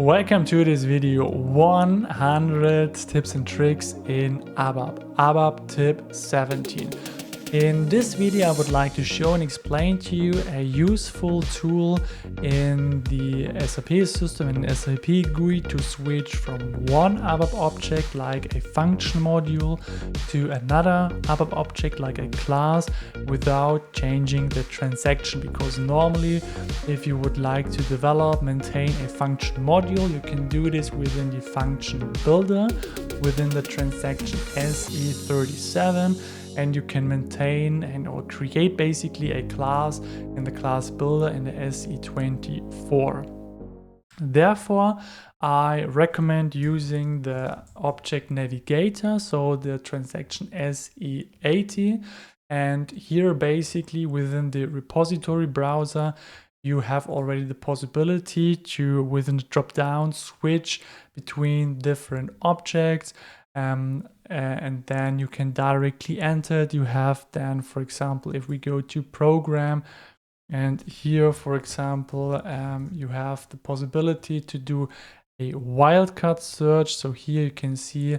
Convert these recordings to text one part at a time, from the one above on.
Welcome to this video, 100 tips and tricks in ABAP Tip 17. In this video I would like to show and explain to you a useful tool in the SAP system, in SAP GUI, to switch from one ABAP object like a function module to another ABAP object like a class without changing the transaction. Because normally if you would like to develop, maintain a function module, you can do this within the function builder, within the transaction SE37. And you can maintain or create basically a class in the class builder in the SE24. Therefore, I recommend using the object navigator, so the transaction SE80. And here basically within the repository browser, you have already the possibility to, within the drop down, switch between different objects. And then you can directly enter it. You have then, for example, if we go to program, and here, for example, you have the possibility to do a wildcard search. So here you can see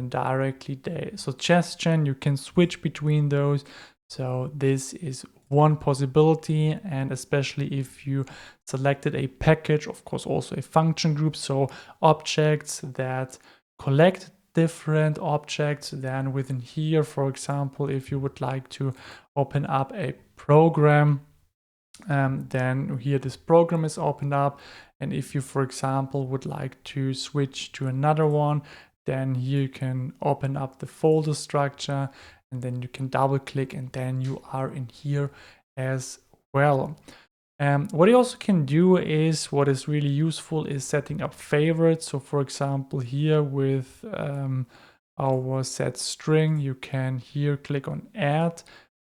directly the suggestion. You can switch between those. So this is one possibility, and especially if you selected a package, of course, also a function group. So objects that collect different objects, then within here, for example, if you would like to open up a program, then here this program is opened up. And if you, for example, would like to switch to another one, then here you can open up the folder structure, and then you can double click, and then you are in here as well. What you also can do is, what is really useful is setting up favorites. So for example, here with our set string, you can here click on add,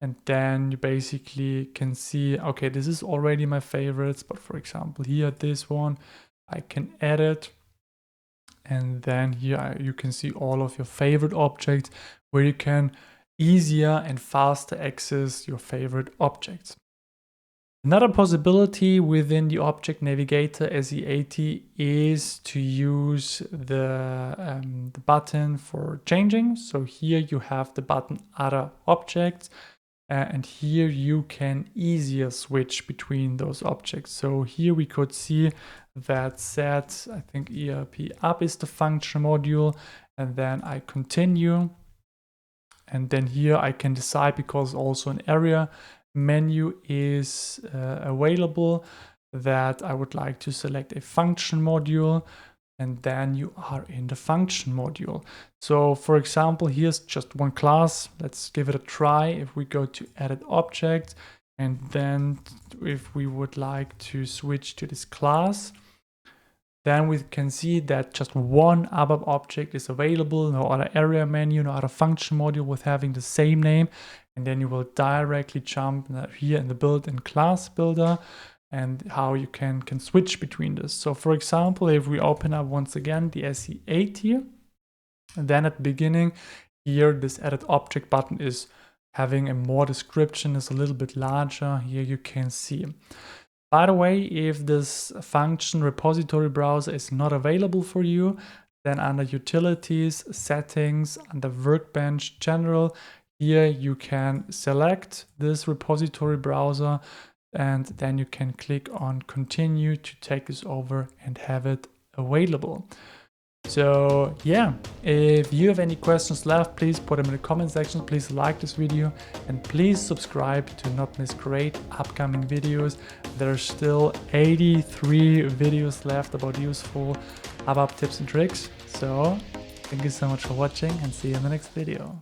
and then you basically can see, okay, this is already my favorites, but for example here, this one, I can add it. And then here you can see all of your favorite objects, where you can easier and faster access your favorite objects. Another possibility within the object navigator SE80 is to use the button for changing. So here you have the button other objects, and here you can easier switch between those objects. So here we could see that set, I think ERP UP is the function module, and then I continue. And then here I can decide, because also an area menu is available, that I would like to select a function module, and then you are in the function module. So for example, here's just one class. Let's give it a try. If we go to edit object, and then if we would like to switch to this class, then we can see that just one ABAP object is available, no other area menu, no other function module with having the same name. And then you will directly jump here in the build and class builder, and how you can switch between this. So for example, if we open up once again the SE80, and then at the beginning here, this edit object button is having a more description, is a little bit larger. Here you can see. By the way, if this function repository browser is not available for you, then under utilities, settings, under workbench general, here you can select this repository browser, and then you can click on continue to take this over and have it available. So yeah, if you have any questions left, please put them in the comment section. Please like this video, and please subscribe to not miss great upcoming videos. There are still 83 videos left about useful ABAP tips and tricks. So thank you so much for watching, and see you in the next video.